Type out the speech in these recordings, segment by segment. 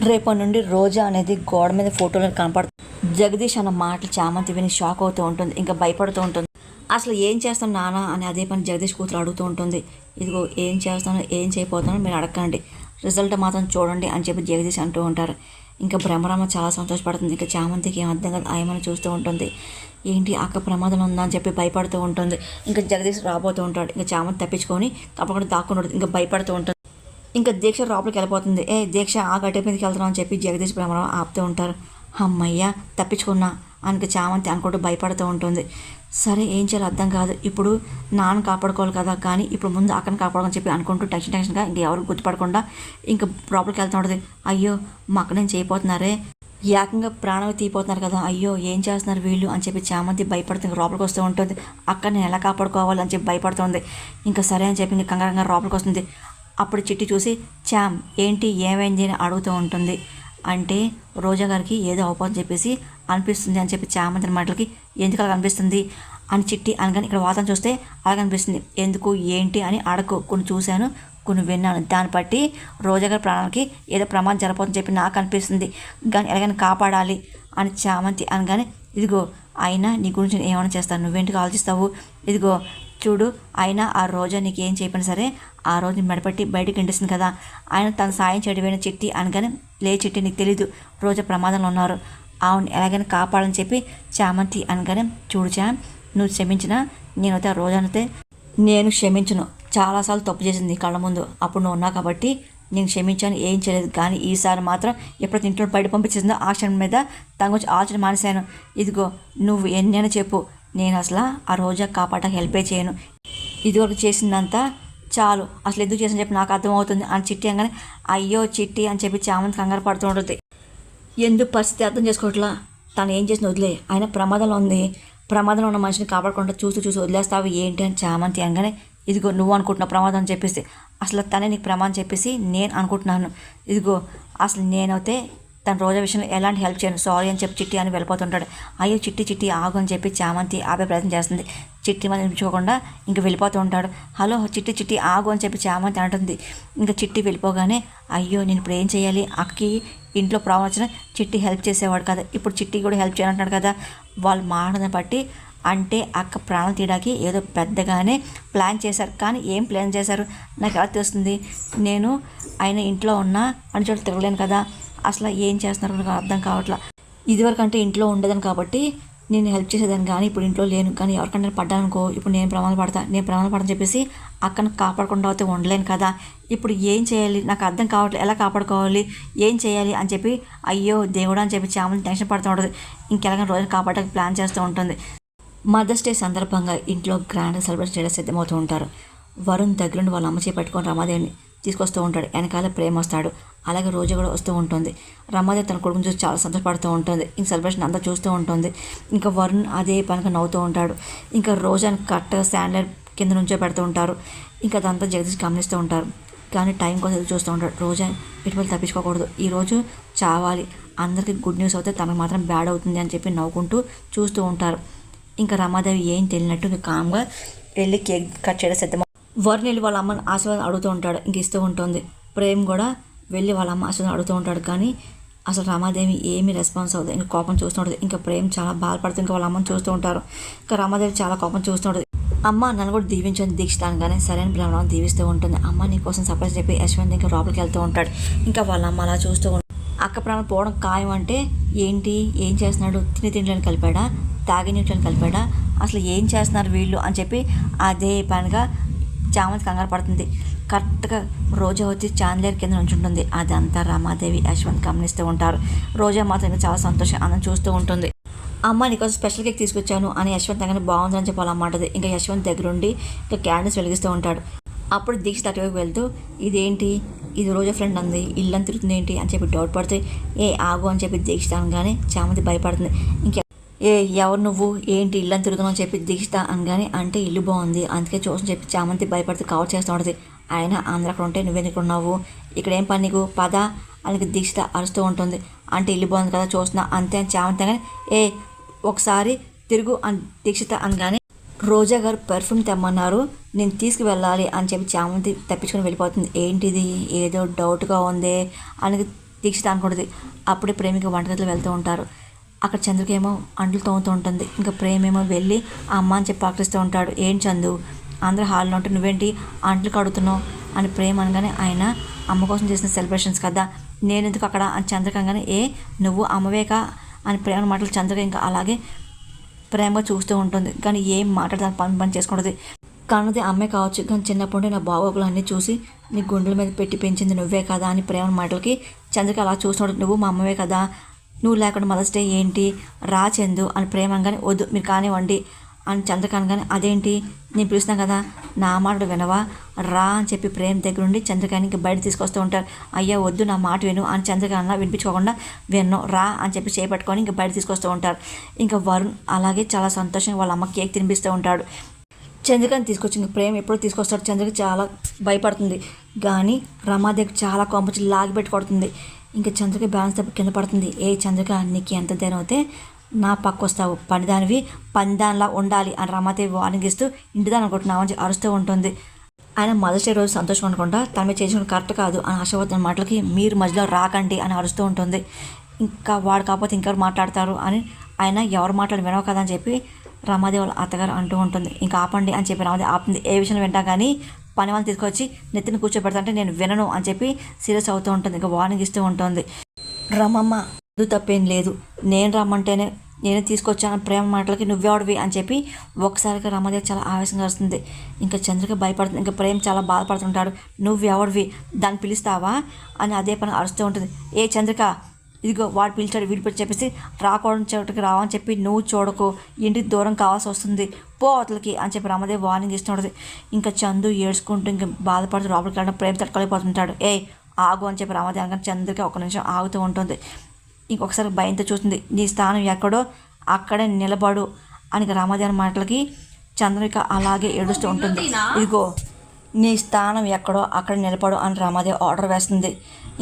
రేపటి నుండి రోజా అనేది గోడ మీద ఫోటోలో కనపడుతుంది. జగదీష్ అన్న మాటలు చామంతి విని షాక్ అవుతూ ఉంటుంది, ఇంకా భయపడుతూ ఉంటుంది. అసలు ఏం చేస్తాను నాన్న అని అదే పని జగదీష్ కూతురు అడుగుతూ ఉంటుంది. ఇదిగో ఏం చేస్తానో ఏం చేయబోతానో మీరు అడగండి, రిజల్ట్ మాత్రం చూడండి అని చెప్పి జగదీష్ అంటూ ఉంటారు. ఇంకా బ్రహ్మరామ చాలా సంతోషపడుతుంది. ఇంకా చామంతికి ఏం అర్థం కాదు, ఆయమని చూస్తూ ఉంటుంది. ఏంటి అక్క ప్రమాదం ఉందా అని చెప్పి భయపడుతూ ఉంటుంది. ఇంకా జగదీష్ రాబోతూ ఉంటాడు. ఇంకా చామంతి తప్పించుకొని తప్పకుండా దాక్కుంటుంది, ఇంకా భయపడుతూ ఉంటుంది. ఇంకా దీక్ష లోపలికి వెళ్ళిపోతుంది. దీక్ష ఆ గడ్డ మీదకి వెళ్తున్నాం అని చెప్పి జగదీష్ బ్రహ్మరావు ఆపుతూ ఉంటారు. అమ్మయ్య తప్పించుకున్నా అని చామంతి అనుకుంటూ భయపడుతూ ఉంటుంది. సరే ఏం చేయాలో అర్థం కాదు, ఇప్పుడు నాన్న కాపాడుకోవాలి కదా, కానీ ఇప్పుడు ముందు అక్కని కాపాడుకోని చెప్పి అనుకుంటూ టెన్షన్గా ఇంకా ఎవరు గుర్తుపడకుండా ఇంకా లోపలికి వెళ్తూ ఉంటుంది. అయ్యో మా అక్క నేను చేయబోతున్నారే, ఏకంగా ప్రాణం తీయిపోతున్నారు కదా, అయ్యో ఏం చేస్తున్నారు వీళ్ళు అని చెప్పి చామంతి భయపడుతుంది. లోపలికి వస్తూ ఉంటుంది. అక్క నేను ఎలా కాపాడుకోవాలి అని చెప్పి భయపడుతుంది. ఇంకా సరే అని చెప్పి ఇంకా కంగారంగా లోపలికి వస్తుంది. అప్పుడు చిట్టి చూసి చామ్ ఏంటి ఏమైంది అని అడుగుతూ ఉంటుంది. అంటే రోజా గారికి ఏదో అవుపోదని చెప్పేసి అనిపిస్తుంది అని చెప్పి చామంతి మాటలకి ఎందుకు అలా అనిపిస్తుంది అని చిట్టి అనగానే ఇక్కడ వాతావరణం చూస్తే అలాగ అనిపిస్తుంది. ఎందుకు ఏంటి అని అడగకు, కొన్ని చూశాను కొన్ని విన్నాను, దాన్ని బట్టి రోజా గారి ప్రాణాలకి ఏదో ప్రమాదం జరగబోతుందని చెప్పి నాకు అనిపిస్తుంది, కానీ ఎలాగైనా కాపాడాలి అని చామంతి అనగానే ఇదిగో అయినా నీ గురించి ఏమైనా చేస్తాను, నువ్వేంటికి ఆలోచిస్తావు, ఇదిగో చూడు అయినా ఆ రోజా నీకు ఏం చెప్పినా సరే ఆ రోజు మెడపట్టి బయటికి ఇంటిస్తుంది కదా, ఆయన తన సాయం చేయడమైన చిట్టి అనగానే లే చిట్టి నీకు తెలీదు రోజా ప్రమాదంలో ఉన్నారు, ఆవుని ఎలాగైనా కాపాడని చెప్పి చామంతి అనగానే చూడు చామ్ నువ్వు క్షమించినా నేనైతే ఆ రోజానైతే నేను క్షమించను, చాలాసార్లు తప్పు చేసింది కళ్ళ ముందు, అప్పుడు నువ్వు ఉన్నావు కాబట్టి నేను క్షమించాను, ఏం చేయలేదు, కానీ ఈసారి మాత్రం ఎప్పుడైతే ఇంట్లో బయట పంపించేసిందో ఆ క్షణం మీద తన గురించి ఆలోచన మానేశాను, ఇదిగో నువ్వు ఎన్నైనా చెప్పు నేను అసలు ఆ రోజా కాపాడడానికి హెల్పే చేయను, ఇదివరకు చేసిందంతా చాలు, అసలు ఎందుకు చేసిన చెప్పి నాకు అర్థమవుతుంది అని చిట్టి అనగానే అయ్యో చిట్టి అని చెప్పి చామంతి కంగారు పడుతూ ఉంటుంది. ఎందుకు పరిస్థితి అర్థం చేసుకోవట్లా, తను ఏం చేసిన వదిలే, ఆయన ప్రమాదంలో ఉంది, ప్రమాదంలో ఉన్న మనిషిని కాపాడకుండా చూసి వదిలేస్తావు ఏంటి అని చామంతి అనగానే ఇదిగో నువ్వు అనుకుంటున్నావు ప్రమాదం అని చెప్పేసి, అసలు తనే నీకు ప్రమాదం చెప్పేసి నేను అనుకుంటున్నాను, ఇదిగో అసలు నేనైతే తన రోజా విషయంలో ఎలాంటి హెల్ప్ చేయను, సారీ అని చెప్పి చిట్టి అని వెళ్ళిపోతుంటాడు. అయ్యో చిట్టి ఆగు అని చెప్పి చామంతి ఆపే ప్రయత్నం చేస్తుంది. చిట్టి మీద నిలిచుకోకుండా ఇంకా వెళ్ళిపోతూ ఉంటాడు. హలో చిట్టి ఆగు అని చెప్పి చామంతి అంటుంది. ఇంకా చిట్టి వెళ్ళిపోగానే అయ్యో నేను ఇప్పుడు ఏం చేయాలి, అక్కకి ఇంట్లో ప్రాబ్లం వచ్చిన చిట్టి హెల్ప్ చేసేవాడు కదా, ఇప్పుడు చిట్టి కూడా హెల్ప్ చేయాలంటున్నాడు కదా, వాళ్ళు మాటని బట్టి అంటే అక్క ప్రాణం తీయడానికి ఏదో పెద్దగానే ప్లాన్ చేశారు, కానీ ఏం ప్లాన్ చేశారు నాకు ఎలా తెలుస్తుంది, నేను ఆయన ఇంట్లో ఉన్నా అని చోట తిరగలేను కదా, అసలు ఏం చేస్తున్నారు నాకు అర్థం కావట్లా, ఇదివరకు అంటే ఇంట్లో ఉండేదాన్ని కాబట్టి నేను హెల్ప్ చేసేదాన్ని, కానీ ఇప్పుడు ఇంట్లో లేను, కానీ ఎవరికంటే పడ్డానుకో ఇప్పుడు నేను ప్రమాదం పడతాను చెప్పేసి అక్కను కాపాడకుండా అయితే ఉండలేను కదా, ఇప్పుడు ఏం చేయాలి నాకు అర్థం కావట్లేదు, ఎలా కాపాడుకోవాలి ఏం చేయాలి అని చెప్పి అయ్యో దేవుడా అని చెప్పి చామంతి టెన్షన్ పడుతూ ఉంటుంది. ఇంకెలాగైనా రోజున కాపాడడానికి ప్లాన్ చేస్తూ ఉంటుంది. మదర్స్ డే సందర్భంగా ఇంట్లో గ్రాండ్గా సెలబ్రేట్ చేయడం సిద్ధమవుతూ ఉంటారు. వరుణ్ దగ్గరుండి వాళ్ళ అమ్మ చేపట్టుకొని రమాదేవిని తీసుకొస్తూ ఉంటాడు. వెనకాల ప్రేమ వస్తాడు, అలాగే రోజు కూడా వస్తూ ఉంటుంది. రమాదేవి తన కొడుకుని చూసి చాలా సంతోషపడుతూ ఉంటుంది. ఇంక సెలబ్రేషన్ అంతా చూస్తూ ఉంటుంది. ఇంకా వరుణ్ అదే పనిగా నవ్వుతూ ఉంటాడు. ఇంకా రోజాని కరెక్ట్గా శాండ్లైర్ కింద నుంచో పెడుతూ ఉంటారు. ఇంకా అదంతా జగదీష్ గమనిస్తూ ఉంటారు. కానీ టైం కోసం ఎదురు చూస్తూ ఉంటాడు. రోజా ఇటువైపు తప్పించుకోకూడదు, ఈరోజు చావాలి, అందరికీ గుడ్ న్యూస్ అవుతే తనకు మాత్రం బ్యాడ్ అవుతుంది అని చెప్పి నవ్వుకుంటూ చూస్తూ ఉంటారు. ఇంకా రమాదేవి ఏం తెలియనట్టు ఇంకా కామ్గా వెళ్ళి కేక్ కట్ చేయడం సిద్ధం. వరుణ్ వెళ్ళి వాళ్ళ అమ్మని ఆశీర్వాదం అడుగుతూ ఉంటాడు, ఇంక ఇస్తూ ఉంటుంది. ప్రేమ్ కూడా వెళ్ళి వాళ్ళ అమ్మ ఆశీర్వాదం అడుగుతూ ఉంటాడు, కానీ అసలు రమాదేవి ఏమీ రెస్పాన్స్ అవుతుంది. ఇంకా కోపం చూస్తూ ఉంటుంది. ఇంకా ప్రేమ్ చాలా బాధపడుతూ ఇంకా వాళ్ళ అమ్మని చూస్తూ ఉంటారు. ఇంకా రమాదేవి చాలా కోపం చూస్తూ ఉంటుంది. అమ్మ నన్ను కూడా దీవించని దీక్షిస్తాను, కానీ సరైన బ్రహ్మణం దీవిస్తూ ఉంటుంది. అమ్మ నీ కోసం సర్ప్రైజ్ చెప్పి యశ్వంత్ ఇంకా లోపలికి వెళ్తూ ఉంటాడు. ఇంకా వాళ్ళ అమ్మ అలా చూస్తూ ఉంటుంది. అక్క ప్రాణం పోవడం ఖాయం అంటే ఏంటి, ఏం చేస్తున్నాడు, తిండిని కలిపాడా, తాగి నీటిని కలిపాడా, అసలు ఏం చేస్తున్నారు వీళ్ళు అని చెప్పి అదే పనిగా చామంతి కంగారు పడుతుంది. కరెక్ట్గా రోజా వచ్చి చాంద్లేర్ కింద నుంచి ఉంటుంది. అదంతా రమాదేవి యశ్వంత్ గమనిస్తూ ఉంటారు. రోజా మాత్రం ఇంకా చాలా సంతోషం ఆనందం చూస్తూ ఉంటుంది. అమ్మ నీకోసం స్పెషల్ కేక్ తీసుకొచ్చాను అని యశ్వంత్ దగ్గర బాగుందని చెప్పి అలా అమ్మంటది. ఇంకా యశ్వంత్ దగ్గరుండి ఇంకా క్యాండిల్స్ వెలిగిస్తూ ఉంటాడు. అప్పుడు దీక్ష అటువైపు వెళ్తూ ఇదేంటి, ఇది రోజా ఫ్రెండ్ అంది, ఇల్లని తిరుగుతుంది ఏంటి అని చెప్పి డౌట్ పడితే ఆగు అని చెప్పి దీక్ష అనగానే చామంతి భయపడుతుంది. ఇంకా ఎవరు నువ్వు ఏంటి ఇల్లని తిరుగుతున్నావు అని చెప్పి దీక్షిత అనగానే అంటే ఇల్లు బాగుంది అందుకే చూసని చెప్పి చామంతి భయపడితే కవర్ చేస్తూ ఉంటుంది. ఆయన అందరూ అక్కడ ఉంటే నువ్వెందుకు ఉన్నావు, ఇక్కడ ఏం పని నీకు, పద అని దీక్షిత అరుస్తూ ఉంటుంది. అంటే ఇల్లు బాగుంది కదా చూస్తున్నా అంతే అని చామంతి అనగానే ఒకసారి తిరుగు అని దీక్షిత అనగానే రోజా గారు పెర్ఫ్యూమ్ తెమ్మన్నారు నేను తీసుకువెళ్ళాలి అని చెప్పి చామంతి తప్పించుకొని వెళ్ళిపోతుంది. ఏంటిది ఏదో డౌట్గా ఉంది అని దీక్షిత అనుకుంటుంది. అప్పుడే ప్రేమిక వంటగదిలో వెళ్తూ ఉంటారు. అక్కడ చంద్రకి ఏమో అంట్లు తోముతూ ఉంటుంది. ఇంకా ప్రేమేమో వెళ్ళి ఆ అమ్మ అని చెప్పి ఆకలిస్తూ ఉంటాడు. ఏం చందు అందరూ హాల్లో ఉంటే నువ్వేంటి అంట్లు కడుగుతున్నావు అని ప్రేమ అనగానే ఆయన అమ్మ కోసం చేసిన సెలబ్రేషన్స్ కదా నేనెందుకు అక్కడ అని చంద్రక అనగానే నువ్వు అమ్మవేకా అని ప్రేమ మాటలు చంద్రక ఇంకా అలాగే ప్రేమగా చూస్తూ ఉంటుంది. కానీ ఏం మాట్లాడదాని పని చేసుకుంటుంది. కన్నది అమ్మే కావచ్చు కానీ చిన్నప్పుడు నా బాగోగులు అన్నీ చూసి నీ గుండెల మీద పెట్టి పెంచింది నువ్వే కదా అని ప్రేమ మాటలకి చంద్రక అలా చూస్తున్నాడు. నువ్వు మా అమ్మవే కదా, నువ్వు లేకుండా మదర్స్ డే ఏంటి రా చందు అని ప్రేమ అనగానే వద్దు మీరు కానివ్వండి అని చంద్రక అనగానే అదేంటి నేను పిలుస్తున్నా కదా నా మాట వినవా రా అని చెప్పి ప్రేమ దగ్గర నుండి చంద్రకాయని ఇంకా బయట తీసుకొస్తూ ఉంటారు. అయ్యా వద్దు నా మాట విను అని చంద్రక అన్న వినిపించుకోకుండా విన్ను రా అని చెప్పి చేపట్టుకొని ఇంకా బయట తీసుకొస్తూ ఉంటారు. ఇంకా వరుణ్ అలాగే చాలా సంతోషంగా వాళ్ళ అమ్మ కేక్ తినిపిస్తూ ఉంటాడు. చంద్రకాని తీసుకొచ్చి ఇంకా ప్రేమ ఎప్పుడో తీసుకొస్తాడు. చంద్రక చాలా భయపడుతుంది కానీ రమాదేవి చాలా కొంపచి లాగి పెట్టి కొడుతుంది. ఇంకా చంద్రక బ్యాలెన్స్ తప్పి కింద పడుతుంది. చంద్రక నీకు ఎంత ధైర్యం అయితే నా పక్క వస్తావు, పనిదానివి పనిదానిలా ఉండాలి అని రమాదేవి వార్నింగ్ ఇస్తూ ఇంటిదాని అనుకుంటున్నావు అని అరుస్తూ ఉంటుంది. ఆయన మదర్స్ డే రోజు సంతోషం అనుకుంటా తన మీద చేసిన కరెక్ట్ కాదు అని ఆశవర్ధన మాటలకి మీరు మధ్యలో రాకండి అని అరుస్తూ ఉంటుంది. ఇంకా వాడు కాకపోతే ఇంకెవరు మాట్లాడతారు అని ఆయన ఎవరు మాట్లాడి వినవు కదా అని చెప్పి రమాదేవి వాళ్ళ అత్తగారు అంటూ ఉంటుంది. ఇంకా ఆపండి అని చెప్పి రమాదేవి ఆపుతుంది. ఏ విషయం వింటా కానీ పని వాళ్ళని తీసుకొచ్చి నెత్తిని కూర్చోబెడతాంటే నేను వినను అని చెప్పి సీరియస్ అవుతూ ఉంటుంది. ఇంకా వార్నింగ్ ఇస్తూ ఉంటుంది. రమమ్మ తప్పేం లేదు, నేను రమ్మంటేనే నేనే తీసుకొచ్చాను ప్రేమ మాటలకి నువ్వెవడివి అని చెప్పి ఒకసారిగా రమాదేవి చాలా ఆవేశంగా వస్తుంది. ఇంకా చంద్రక భయపడుతుంది. ఇంకా ప్రేమ చాలా బాధపడుతుంటాడు. నువ్వెవడివి దాన్ని పిలుస్తావా అని అదే పని అరుస్తూ ఉంటుంది. చంద్రక ఇదిగో వాడు పిలిచాడు వీడి చెప్పేసి రాకూడని చోటుకి రావని చెప్పి నువ్వు చూడకు, ఇంటికి దూరం కావాల్సి వస్తుంది పో అవతలకి అని చెప్పి రమాదేవి వార్నింగ్ ఇస్తుంటుంది. ఇంకా చందు ఏడ్చుకుంటూ ఇంకా బాధపడుతూ లోపలికి వెళ్ళడం ప్రేమ తట్టుకోలేకపోతుంటాడు. ఆగు అని చెప్పి రమాదేవి అనగా చంద్రకి ఒక నిమిషం ఆగుతూ ఉంటుంది. ఇంకొకసారి భయంతో చూస్తుంది. నీ స్థానం ఎక్కడో అక్కడే నిలబడు అని రామాదేవి మాటలకి చంద్రిక అలాగే ఏడుస్తూ ఉంటుంది. ఇదిగో నీ స్థానం ఎక్కడో అక్కడ నిలబడు అని రామాదేవి ఆర్డర్ వేస్తుంది.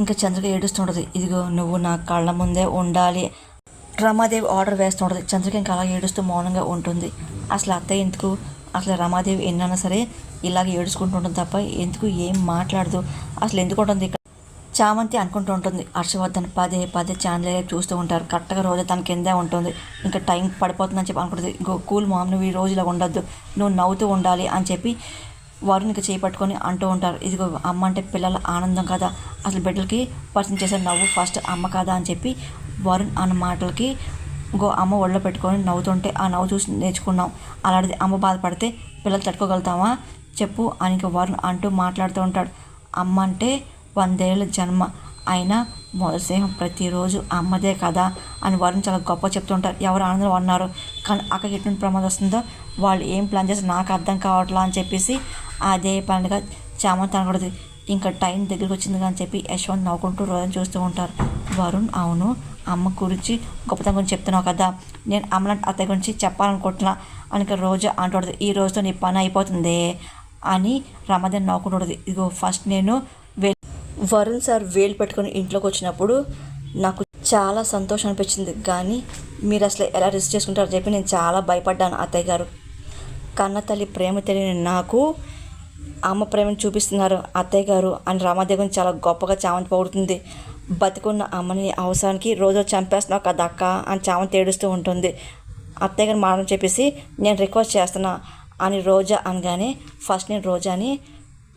ఇంకా చంద్రిక ఏడుస్తుంటుంది. ఇదిగో నువ్వు నా కళ్ళ ముందే ఉండాలి రమాదేవి ఆర్డర్ వేస్తుంటుంది. చంద్రిక ఇంకా అలా ఏడుస్తూ మౌనంగా ఉంటుంది. అసలు అత్తయ్య ఎందుకు అసలు రమాదేవి ఎన్నైనా సరే ఇలాగే ఏడుచుకుంటుంటుంది తప్ప ఎందుకు ఏం మాట్లాడదు, అసలు ఎందుకు ఉంటుంది ఇక్కడ చామంతి అనుకుంటూ ఉంటుంది. హర్షవర్ధన్ పదే పదే ఛానల్ చూస్తూ ఉంటారు. కరెక్ట్గా రోజు తన కిందే ఉంటుంది. ఇంకా టైం పడిపోతుందని చెప్పి అనుకుంటుంది. ఇంకో కూల్ మామ్ నువ్వు ఈ రోజు ఇలా ఉండొద్దు, నువ్వు నవ్వుతూ ఉండాలి అని చెప్పి వారిని ఇంకా చేపట్టుకొని అంటూ ఉంటారు. ఇదిగో అమ్మ అంటే పిల్లల ఆనందం కదా, అసలు బిడ్డలకి పరిచయం చేసే నవ్వు ఫస్ట్ అమ్మ కదా అని చెప్పి వరుణ్ అన్న మాటలకి ఇంకో అమ్మ ఒళ్ళో పెట్టుకొని నవ్వుతుంటే ఆ నవ్వు చూసి నేర్చుకున్నాం. అలాంటిది అమ్మ బాధపడితే పిల్లలు తట్టుకోగలుగుతామా చెప్పు అని ఇంకా వరుణ్ అంటూ మాట్లాడుతూ ఉంటాడు. అమ్మ అంటే 100 ఏళ్ళ జన్మ అయినా మొదటి స్నేహం ప్రతిరోజు అమ్మదే కదా అని వరుణ్ చాలా గొప్ప చెప్తుంటారు. ఎవరు ఆనందం అన్నారు కానీ అక్కడికి ఎటువంటి ప్రమాదం వస్తుందో వాళ్ళు ఏం ప్లాన్ చేస్తే నాకు అర్థం కావట్లా అని చెప్పేసి అదే పనిగా చామంతి అనకూడదు. ఇంకా టైం దగ్గరికి వచ్చింది అని చెప్పి యశ్వంత్ నవ్వుకుంటూ రోజు చూస్తూ ఉంటారు. వరుణ్ అవును అమ్మ గురించి గొప్పతనం గురించి చెప్తున్నావు కదా, నేను అమ్మలాంటి అత్తయ్య గురించి చెప్పాలనుకుంటున్నా అని ఇంకా రోజు అంటుంటుంది. ఈ రోజుతో నీ పని అయిపోతుంది అని రమాదేవి నవ్వుకుంటుంది. ఇదిగో ఫస్ట్ నేను వరుణ్ సార్ వేలు పెట్టుకొని ఇంట్లోకి వచ్చినప్పుడు నాకు చాలా సంతోషం అనిపించింది కానీ మీరు అసలు ఎలా రిస్క్ చేసుకుంటారో చెప్పి నేను చాలా భయపడ్డాను అత్తయ్య గారు. కన్న తల్లి ప్రేమ తెలియని నాకు అమ్మ ప్రేమను చూపిస్తున్నారు అత్తయ్య గారు అని రమాదేవిని చాలా గొప్పగా చామంతి పొగుడుతుంది. బతికున్న అమ్మని అవసరానికి రోజు చంపేస్తున్నావు కదా అక్క అని చామంతి ఏడుస్తూ ఉంటుంది. అత్తయ్య గారు మాటలు చెప్పేసి నేను రిక్వెస్ట్ చేస్తున్నా అని రోజా అనగానే ఫస్ట్ నేను రోజాని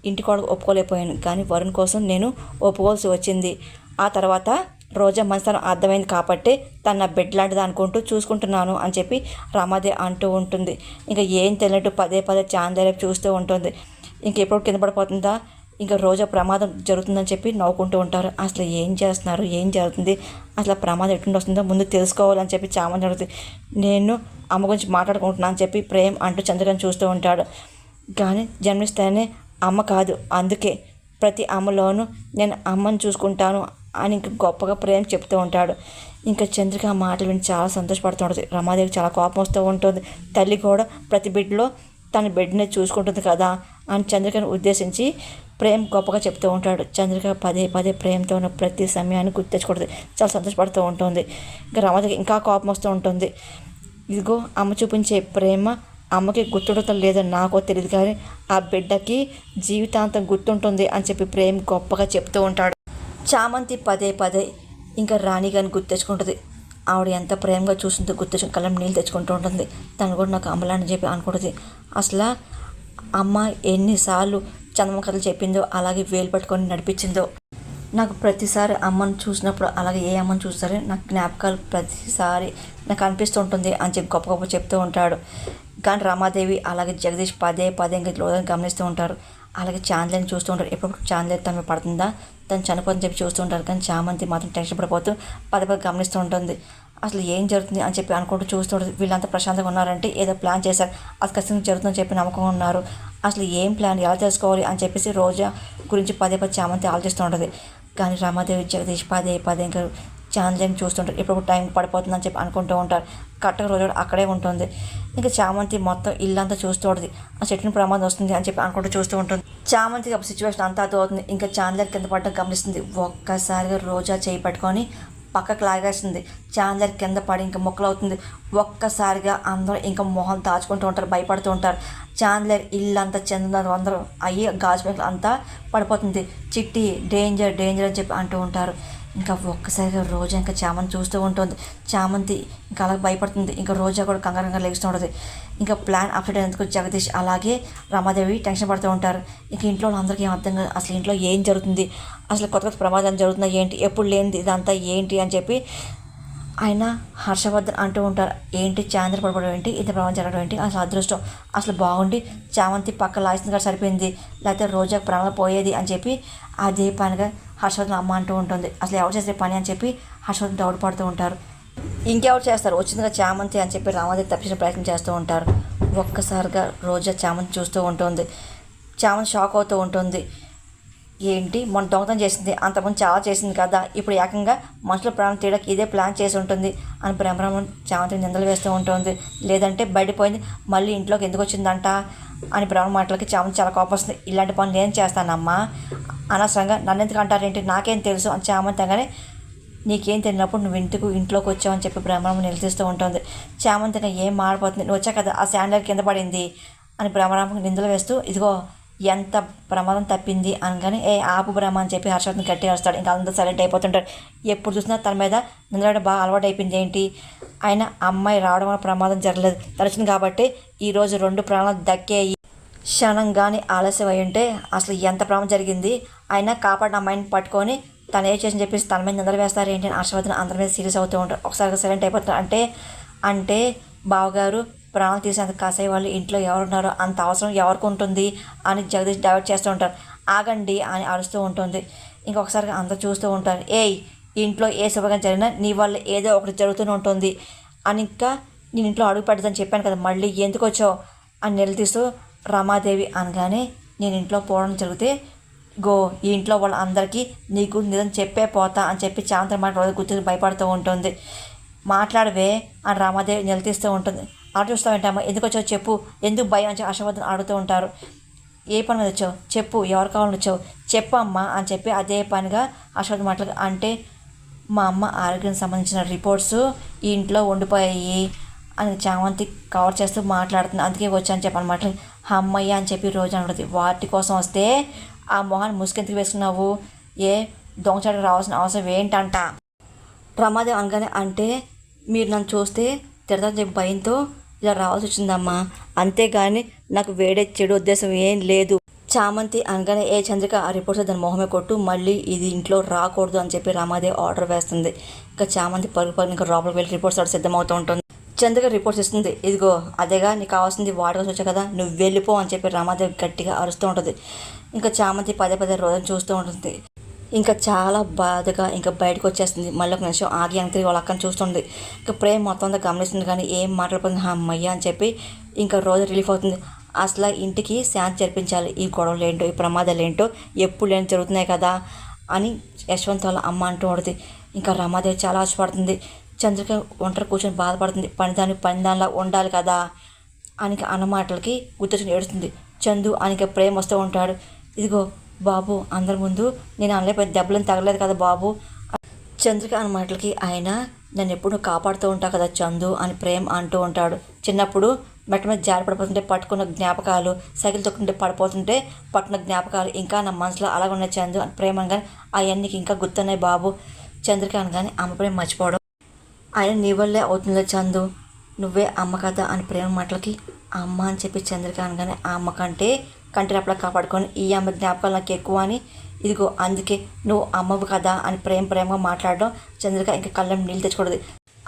ఇంటి కూడా ఒప్పుకోలేకపోయాను కానీ వరుణ్ కోసం నేను ఒప్పుకోవాల్సి వచ్చింది. ఆ తర్వాత రోజా మనసుతనం అర్థమైంది కాబట్టి తన బెడ్ లాంటిది అనుకుంటూ చూసుకుంటున్నాను అని చెప్పి రమాదేవి అంటూ ఉంటుంది. ఇంకా ఏం తెలియనట్టు పదే పదే చాందేరేపు చూస్తూ ఉంటుంది. ఇంకెప్పుడు కింద పడిపోతుందా ఇంకా రోజా ప్రమాదం జరుగుతుందని చెప్పి నవ్వుకుంటూ ఉంటారు. అసలు ఏం చేస్తున్నారు, ఏం జరుగుతుంది, అసలు ప్రమాదం ఎటువంటి వస్తుందో ముందు తెలుసుకోవాలని చెప్పి చామంతి జరుగుతుంది. నేను అమ్మ గురించి మాట్లాడుకుంటున్నాను అని చెప్పి ప్రేమ్ అంటూ చంద్రకాంత్ చూస్తూ ఉంటాడు. కానీ జన్మిస్తేనే అమ్మ కాదు, అందుకే ప్రతి అమ్మలోనూ నేను అమ్మని చూసుకుంటాను అని ఇంకా గొప్పగా ప్రేమ చెప్తూ ఉంటాడు. ఇంకా చంద్రిక ఆ మాటలు విని చాలా సంతోషపడుతూ ఉంటుంది. రమాదేవికి చాలా కోపం వస్తూ ఉంటుంది. తల్లి కూడా ప్రతి బిడ్డలో తన బిడ్డని చూసుకుంటుంది కదా అని చంద్రికను ఉద్దేశించి ప్రేమ్ గొప్పగా చెప్తూ ఉంటాడు. చంద్రిక పదే పదే ప్రేమతో ఉన్న ప్రతి సమయాన్ని గుర్తు తెచ్చుకుంటుంది. చాలా సంతోషపడుతూ ఉంటుంది. ఇంకా రమాదేవికి ఇంకా కోపం వస్తూ ఉంటుంది. ఇదిగో అమ్మ చూపించే ప్రేమ అమ్మకి గుర్తుండటం లేదో నాకో తెలియదు కానీ ఆ బిడ్డకి జీవితాంతం గుర్తుంటుంది అని చెప్పి ప్రేమ్ గొప్పగా చెప్తూ ఉంటాడు. చామంతి పదే పదే ఇంకా రాణి గారిని గుర్తు తెచ్చుకుంటుంది. ఆవిడ ఎంత ప్రేమగా చూస్తుందో గుర్తు తెచ్చుకుని కళ్ళం నీళ్ళు తెచ్చుకుంటూ ఉంటుంది. తను కూడా నాకు అమ్మలాని చెప్పి అనుకుంటుంది. అసలు అమ్మ ఎన్నిసార్లు చందమ్మ కథలు చెప్పిందో అలాగే వేలు పట్టుకొని నడిపించిందో. నాకు ప్రతిసారి అమ్మను చూసినప్పుడు అలాగే ఏ అమ్మను చూస్తారో నాకు జ్ఞాపకాలు ప్రతిసారి నాకు అనిపిస్తుంటుంది అని చెప్పి గొప్ప గొప్ప చెప్తూ ఉంటాడు. కానీ రమాదేవి అలాగే జగదీష్ పదే పదే ఇంకా లోదని గమనిస్తూ ఉంటారు. అలాగే చాందిని చూస్తూ ఉంటారు. ఎప్పుడు చాందిని తను పడుతుందా, తను చనిపోతుందని చెప్పి చూస్తూ ఉంటారు. కానీ చామంతి మాత్రం టెన్షన్ పడిపోతూ పదే పదే గమనిస్తూ ఉంటుంది. అసలు ఏం జరుగుతుంది అని చెప్పి అనుకుంటూ చూస్తూ ఉంటుంది. వీళ్ళంతా ప్రశాంతంగా ఉన్నారంటే ఏదో ప్లాన్ చేశారు, అది ఖచ్చితంగా జరుగుతుందని చెప్పి నమ్మకం ఉన్నారు. అసలు ఏం ప్లాన్, ఎలా తెలుసుకోవాలి అని చెప్పేసి రోజా గురించి పదే పదే చామంతి ఆలోచిస్తూ ఉంటుంది. కానీ రమాదేవి జగదీష్ పదే పదే ఇంకా చాందిని చూస్తుంటారు. ఎప్పుడు టైం పడిపోతుందని చెప్పి అనుకుంటూ ఉంటారు. కరెక్ట్గా రోజు అక్కడే ఉంటుంది. ఇంకా చామంతి మొత్తం ఇల్లంతా చూస్తూ ఉంటుంది. ఆ చెట్టుని ప్రమాదం వస్తుంది అని చెప్పి అనుకుంటూ చూస్తూ ఉంటుంది. చామంతికి అప్పుడు సిచ్యువేషన్ అంతా అవుతుంది. ఇంకా చాందిని కింద పడడం గమనిస్తుంది. ఒక్కసారిగా రోజా చేయి పట్టుకొని పక్కకు లాగేస్తుంది. చాందిని కింద పడి ఇంకా మొక్కలు అవుతుంది. ఒక్కసారిగా అందరూ ఇంకా మొహం దాచుకుంటూ ఉంటారు, భయపడుతూ ఉంటారు. చాందిని ఇల్లంతా చెందిన అందరూ అయ్యి గాజు పెంకులు అంతా పడిపోతుంది. చిట్టి డేంజర్ డేంజర్ అని చెప్పి అంటూ ఉంటారు. ఇంకా ఒక్కసారిగా రోజా ఇంకా చామంతి చూస్తూ ఉంటుంది. చామంతి ఇంకా అలా భయపడుతుంది. ఇంకా రోజా కూడా కంగారంగా లేస్తూ ఉంటుంది. ఇంకా ప్లాన్ అప్డేట్ అయినందుకు జగదీష్ అలాగే రమాదేవి టెన్షన్ పడుతూ ఉంటారు. ఇంక ఇంట్లో అందరికీ ఏం అర్థం కాదు. అసలు ఇంట్లో ఏం జరుగుతుంది, అసలు కొత్త కొత్త ప్రమాదాలు జరుగుతున్నాయి ఏంటి, ఎప్పుడు లేనిది ఇదంతా ఏంటి అని చెప్పి ఆయన హర్షవర్ధన్ అంటూ ఉంటారు. ఏంటి చాంద్ర పడిపోవడం ఏంటి, ఇంత ప్రమాదం జరగడం ఏంటి, అసలు అదృష్టం అసలు బాగుండి చామంతి పక్క లాగిస్తుంది కూడా సరిపోయింది, లేకపోతే రోజాకు ప్రాణాలు పోయేది అని చెప్పి అదే పనిగా హర్షవర్ధన్ అమ్మ అంటూ ఉంటుంది. అసలు ఎవరు చేసే పని అని చెప్పి హర్షవర్ధన్ డౌట్ పడుతూ ఉంటారు. ఇంకెవరు చేస్తారు, వచ్చిందిగా చామంతి అని చెప్పి రామాదేవి తప్పించిన ప్రయత్నం చేస్తూ ఉంటారు. ఒక్కసారిగా రోజా చామంతి చూస్తూ ఉంటుంది. చామంతి షాక్ అవుతూ ఉంటుంది. ఏంటి మొన్న దొంగతనం చేసింది, అంతకుముందు చాలా చేసింది కదా, ఇప్పుడు ఏకంగా మనుషుల ప్రాణం తీయడానికి ఇదే ప్లాన్ చేసి ఉంటుంది అని బ్రహ్మరామన్ చామంతిని నిందలు వేస్తూ ఉంటుంది. లేదంటే బయటపోయింది మళ్ళీ ఇంట్లోకి ఎందుకు వచ్చిందంట అని బ్రహ్మ మాటలకి చామంతి చాలా కోపం వస్తుంది. ఇలాంటి పనులు నేను చేస్తానమ్మా, అనవసరంగా నన్ను ఎందుకు అంటారేంటి, నాకేం తెలుసు అని చామంతి అనగానే నీకేం తెలియనప్పుడు నువ్వు ఇంట్లోకి వచ్చావని చెప్పి బ్రహ్మరామన్ నిలదీస్తూ ఉంటుంది. చామంతిగా ఏం మారిపోతుంది, నువ్వు వచ్చా కదా ఆ శాండల్ కింద పడింది అని బ్రహ్మరామన్ నిందలు వేస్తూ ఇదిగో ఎంత ప్రమాదం తప్పింది అనగానే ఆపు బ్రహ్మ అని చెప్పి హర్షవర్ధన్ గట్టి వస్తాడు. ఇంకా అందరూ సైలెంట్ అయిపోతుంటారు. ఎప్పుడు చూసినా తన మీద నిందలాడ బాగా అలవాటు అయిపోయింది. ఏంటి ఆయన అమ్మాయి రావడం వల్ల ప్రమాదం జరగలేదు, తలచింది కాబట్టి ఈరోజు 2 ప్రాణాలు దక్కేయి. క్షణం కానీ ఆలస్యం అయి ఉంటే అసలు ఎంత ప్రమాదం జరిగింది, ఆయన కాపాడిన అమ్మాయిని పట్టుకొని తను ఏ చేసి చెప్పేసి తన మీద నిందలు వేస్తారు ఏంటి అని హర్షవర్ధన్ అందరి మీద సీరియస్ అవుతూ ఉంటారు. ఒకసారిగా సైలెంట్ అయిపోతారు. అంటే బావగారు ప్రాణాలు తీసేంత కాసే వాళ్ళు ఇంట్లో ఎవరున్నారో అంత అవసరం ఎవరికి ఉంటుంది అని జగదీష్ డైవర్ట్ చేస్తూ ఉంటారు. ఆగండి అని అరుస్తూ ఉంటుంది. ఇంకొకసారిగా అందరూ చూస్తూ ఉంటారు. ఇంట్లో ఏ శుభంగా జరిగినా నీ వల్ల ఏదో ఒకటి జరుగుతూనే ఉంటుంది అని, ఇంకా నేను ఇంట్లో అడుగు పెట్టదని చెప్పాను కదా, మళ్ళీ ఎందుకు వచ్చావు అని నిలదీస్తూ రమాదేవి అనగానే నేను ఇంట్లో పోవడం జరిగితే ఈ ఇంట్లో వాళ్ళందరికీ నీకు నిజం చెప్పే పోతా అని చెప్పి చాంద్ర మాట రోజు కూర్చొని భయపడుతూ ఉంటుంది. మాట్లాడవే అని రామాదేవి నిలదీస్తూ ఉంటుంది. అలా చూస్తావేంటమ్మా, ఎందుకు వచ్చావు చెప్పు, ఎందుకు భయం అని చెప్పి హర్షవర్ధన్ అడుగుతూ ఉంటారు. ఏ పని మీద వచ్చావు చెప్పు, ఎవరు కావాలని వచ్చావు చెప్పమ్మా అని చెప్పి అదే పనిగా హర్షవర్ధన్ మాటలు అంటే మా అమ్మ ఆరోగ్యానికి సంబంధించిన రిపోర్ట్స్ ఈ ఇంట్లో ఉండిపోయాయి అని చామంతి కవర్ చేస్తూ మాట్లాడుతుంది. అందుకే వచ్చాను చెప్పని మాటలు అమ్మయ్య అని చెప్పి రోజు అనుకుంటుంది. వాటి కోసం వస్తే ఆ మొహాన్ని ముసుకెందుకు వేసుకున్నావు, దొంగచాటుకు రావాల్సిన అవసరం ఏంటంట. ప్రమాదం అనగానే అంటే మీరు నన్ను చూస్తే తిడతారని చెప్పి భయంతో ఇలా రావాల్సి వచ్చిందమ్మా, అంతేగాని నాకు వేడే చెడు ఉద్దేశం ఏం లేదు. చామంతి అనగానే చంద్రిక ఆ రిపోర్ట్స్ దాని మొహమే కొట్టు, మళ్ళీ ఇది ఇంట్లో రాకూడదు అని చెప్పి రామాదేవి ఆర్డర్ వేస్తుంది. ఇంకా చామంతి పరుగు ఇంకా లోపలికి వెళ్ళి రిపోర్ట్స్ అక్కడ సిద్ధమవుతూ ఉంటుంది. చంద్రిక రిపోర్ట్స్ ఇస్తుంది. ఇదిగో అదేగా నీకు కావాల్సింది, వాడుకోసి వచ్చా కదా నువ్వు వెళ్ళిపో అని చెప్పి రామాదేవి గట్టిగా అరుస్తూ ఉంటుంది. ఇంకా చామంతి పదే పదే రోజును చూస్తూ ఉంటుంది. ఇంకా చాలా బాధగా ఇంకా బయటకు వచ్చేస్తుంది. మళ్ళీ ఒక నిమిషం ఆగి తిరిగి వాళ్ళ అక్కని చూస్తుంది. ఇంకా ప్రేమ మొత్తం అంతా గమనిస్తుంది కానీ ఏం మాట్లాడిపోతుంది అమ్మయ్య అని చెప్పి ఇంకా రోజు రిలీఫ్ అవుతుంది. అసలు ఇంటికి శాంతి జరిపించాలి, ఈ గొడవలు ఏంటో ఈ ప్రమాదాలు ఏంటో ఎప్పుడు లేని జరుగుతున్నాయి కదా అని యశ్వంత్ వాళ్ళ అమ్మ అంటూ ఉంటుంది. ఇంకా రమాదేవి చాలా ఆశపడుతుంది. చంద్రిక ఒంటరి కూర్చొని బాధపడుతుంది. పనిదానిలా ఉండాలి కదా అని అన్న మాటలకి గుర్తొచ్చుని ఏడుస్తుంది. చందు అని ప్రేమ వస్తూ ఉంటాడు. ఇదిగో బాబు అందరి ముందు నేను అనలేకపోయి దెబ్బలను తగలేదు కదా బాబు. చంద్రిక అన్న మాటలకి ఆయన నన్ను ఎప్పుడు కాపాడుతూ ఉంటా కదా చందు అని ప్రేమ్ అంటూ ఉంటాడు. చిన్నప్పుడు మెట్ట మీద జారి పడిపోతుంటే పట్టుకున్న జ్ఞాపకాలు, సైకిల్ తొక్కుంటే పడిపోతుంటే పట్టుకున్న జ్ఞాపకాలు ఇంకా నా మనసులో అలాగ ఉన్నాయి చందు అని ప్రేమ అనగానే అవన్నీ ఇంకా గుర్తున్నాయి బాబు. చంద్రిక అనగానే అమ్మ ప్రేమ మర్చిపోవడం ఆయన నీ వల్లే అవుతుందో చందు, నువ్వే అమ్మ కదా అని ప్రేమ మాటలకి అమ్మ అని చెప్పి చంద్రిక అనగానే ఆ అమ్మ కంటి రెప్పలా కాపాడుకొని ఈ అమ్మ జ్ఞాపకాలు నాకు ఎక్కువ అని ఇదిగో అందుకే నువ్వు అమ్మవు కదా అని ప్రేమగా మాట్లాడడం చంద్రిక ఇంకా కళ్ళం నీళ్ళు తెచ్చుకోవడదు.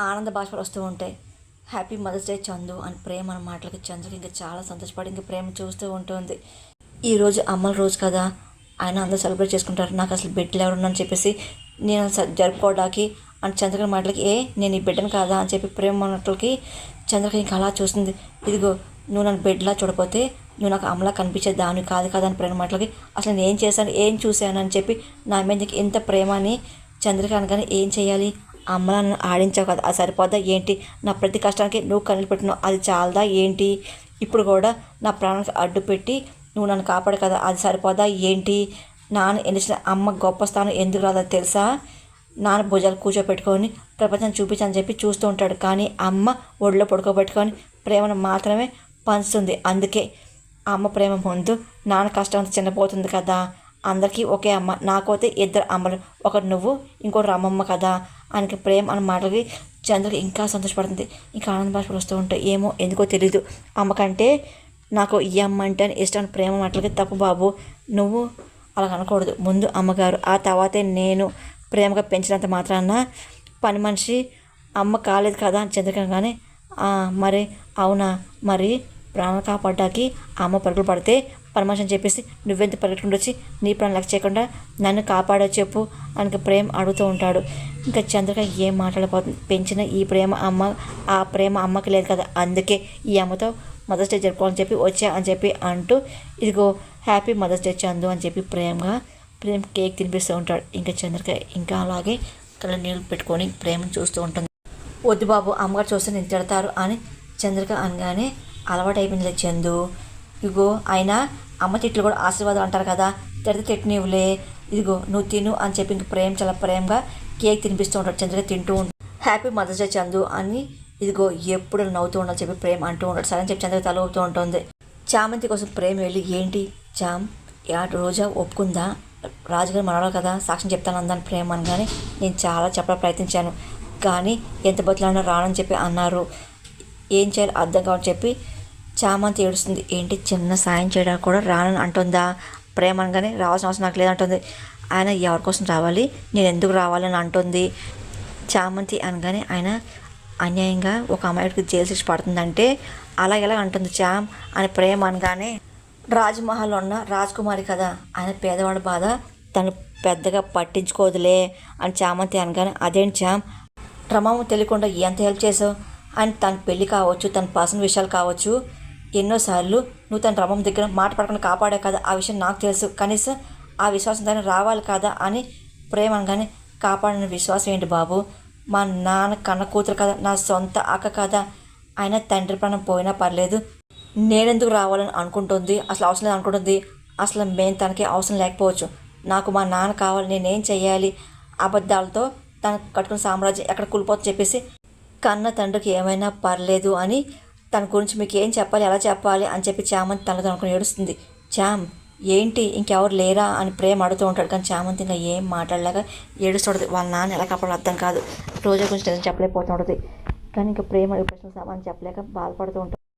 ఆనంద భాషలు వస్తూ ఉంటాయి. హ్యాపీ మదర్స్ డే చందు అని ప్రేమ అన్న మాటలకి చంద్రిక ఇంకా చాలా సంతోషపడి ఇంకా ప్రేమ చూస్తూ ఉంటుంది. ఈరోజు అమ్మల రోజు కదా, ఆయన అందరూ సెలబ్రేట్ చేసుకుంటారు, నాకు అసలు బిడ్డలు ఎవరున్నారని చెప్పేసి నేను జరుపుకోవడానికి అని చంద్రిక మాటలకి నేను ఈ బిడ్డను కాదా అని చెప్పి ప్రేమ మాటలకి చంద్రిక ఇంకా అలా చూస్తుంది. ఇదిగో నువ్వు నన్ను బిడ్డలా చూడపోతే నువ్వు నాకు అమ్మలా కనిపించే దాన్ని కాదు కదా అని ప్రేమ మాటలకి అసలు నేను ఏం చేశాను ఏం చూశాను అని చెప్పి నా మీద ఇంత ప్రేమ అని చంద్రిక అనగానే ఏం చేయాలి, అమ్మలా నన్ను ఆడించావు కదా అది సరిపోదా ఏంటి, నా ప్రతి కష్టానికి నువ్వు కన్నీళ్ళు పెట్టినావు అది చాలదా ఏంటి, ఇప్పుడు కూడా నా ప్రాణానికి అడ్డు పెట్టి నువ్వు నన్ను కాపాడు కదా అది సరిపోదా ఏంటి, నాన్న ఎన్నిసిన అమ్మ గొప్ప స్థానం ఎందుకు రాదో తెలుసా, నాన్న భుజాలు కూర్చోపెట్టుకొని ప్రపంచాన్ని చూపించని చెప్పి చూస్తూ ఉంటాడు, కానీ అమ్మ ఒడిలో పడుకోబెట్టుకొని ప్రేమను మాత్రమే పంచుతుంది. అందుకే అమ్మ ప్రేమ ముందు నాన్న కష్టం అంతా చిన్నపోతుంది కదా, అందరికీ ఒకే అమ్మ, నాకైతే ఇద్దరు అమ్మలు, ఒకరు నువ్వు ఇంకోటి అమ్మమ్మ కదా ఆయనకి ప్రేమ అన్న మాటలకి చంద్రుకి ఇంకా సంతోషపడుతుంది. ఇంకా ఆనంద భాషలు వస్తూ ఉంటాయి. ఏమో ఎందుకో తెలీదు, అమ్మకంటే నాకు ఈ అమ్మ అంటే ఇష్టం ప్రేమ మాటలకి తప్పు బాబు, నువ్వు అలా అనకూడదు, ముందు అమ్మగారు ఆ తర్వాతే నేను ప్రేమగా పెంచినంత మాత్రాన పని మనిషి అమ్మ కాలేదు కదా అని చంద్రిక కానీ మరి అవునా, మరి ప్రాణాలు కాపాడ్డానికి అమ్మ పరుగులు పడితే పని మనిషి అని చెప్పేసి నువ్వెంత పరిగెట్టుకుంటూ వచ్చి నీ ప్రాణం లెక్క చేయకుండా నన్ను కాపాడో చెప్పు అని ప్రేమ అడుగుతూ ఉంటాడు. ఇంకా చంద్రిక ఏం మాట్లాడకపోతుంది, పెంచిన ఈ ప్రేమ అమ్మ ఆ ప్రేమ అమ్మకి లేదు కదా, అందుకే ఈ అమ్మతో మదర్స్ డే జరుపుకోవాలని చెప్పి వచ్చా అని చెప్పి అంటూ ఇదిగో హ్యాపీ మదర్స్ డే చందు అని చెప్పి ప్రేమ కేక్ తినిపిస్తూ ఉంటాడు. ఇంకా చంద్రిక ఇంకా అలాగే కళ్ళ నీళ్ళు పెట్టుకొని ప్రేమను చూస్తూ ఉంటుంది. వద్దు బాబు అమ్మగారు చూస్తే నేను తిడతారు అని చంద్రిక అనగానే అలవాటు అయిపోయిందిలే చందు, ఇగో అయినా అమ్మ తిట్లు కూడా ఆశీర్వాదం అంటారు కదా, తిడితే తిట్టినివ్వులే, ఇదిగో నువ్వు తిను అని చెప్పి ఇంక చాలా ప్రేమగా కేక్ తినిపిస్తూ ఉంటాడు. చంద్రిక తింటూ ఉంటాడు. హ్యాపీ మదర్స్ డే చందు అని ఇదిగో ఎప్పుడు నవ్వుతూ ఉండాలని చెప్పి ప్రేమ అంటూ ఉంటాడు. సరే అని చెప్పి చంద్రిక తల ఊపుతూ ఉంటుంది. చామంతి కోసం ప్రేమ వెళ్ళి ఏంటి చామ్ రోజా ఒప్పుకుందా, రాజుగారు మనవాళ్ళు కదా సాక్ష్యం చెప్తాను అందాను ప్రేమ అనగానే నేను చాలా చెప్పడం ప్రయత్నించాను, కానీ ఎంత బతులన్నా రానని చెప్పి అన్నారు, ఏం చేయాలి అర్థం కావని చెప్పి చామంతి ఏడుస్తుంది. ఏంటి చిన్న సాయం చేయడానికి కూడా రానని అంటుందా ప్రేమ అనగానే రావాల్సిన అవసరం నాకు లేదంటుంది. ఆయన ఎవరి కోసం రావాలి, నేను ఎందుకు రావాలని అంటుంది చామంతి అనగానే ఆయన అన్యాయంగా ఒక అమ్మాయికి జైలు శిక్ష పడుతుందంటే అలా ఎలా అంటుంది చామ్ అని ప్రేమ అనగానే రాజ్మహల్లో ఉన్న రాజ్కుమారి కదా, ఆయన పేదవాడి బాధ తను పెద్దగా పట్టించుకోదులే అని చామంతి అనగానే అదేంటి చామ్ రమమ్మ తెలియకుండా ఎంత హెల్ప్ చేసావు అని తన పెళ్ళి కావచ్చు తన పర్సనల్ విషయాలు కావచ్చు ఎన్నోసార్లు నువ్వు తన రమమ్మ దగ్గర మాట పడకుండా కాపాడే కదా, ఆ విషయం నాకు తెలుసు, కనీసం ఆ విశ్వాసం దాన్ని రావాలి కదా అని ప్రేమ అనగానే కాపాడిన విశ్వాసం ఏంటి బాబు, మా నాన్న కన్న కూతురు కదా, నా సొంత అక్క కదా, అయినా తండ్రి ప్రాణం పోయినా పర్లేదు నేనెందుకు రావాలని అనుకుంటుంది, అసలు అవసరం లేదు అనుకుంటుంది, అసలు మేము తనకి అవసరం లేకపోవచ్చు, నాకు మా నాన్న కావాలి, నేనేం చెయ్యాలి, అబద్ధాలతో తను కట్టుకున్న సామ్రాజ్యం ఎక్కడ కూలిపోతుందని చెప్పేసి కన్న తండ్రికి ఏమైనా పర్లేదు అని తన గురించి మీకు ఏం చెప్పాలి ఎలా చెప్పాలి అని చెప్పి చామంతి తనతో అనుకుని ఏడుస్తుంది. చామ్ ఏంటి ఇంకెవరు లేరా అని ప్రేమ అడుగుతూ ఉంటాడు, కానీ చామంతి ఇంకా ఏం మాట్లాడలేక ఏడుస్తుంటుంది. వాళ్ళ నాన్న ఎలా కాపాడో అర్థం కాదు, రోజా గురించి నిజం చెప్పలేకపోతుంటుంది, కానీ ఇంకా ప్రేమ ప్రశ్న సమాధానం చెప్పలేక బాధపడుతూ ఉంటుంది.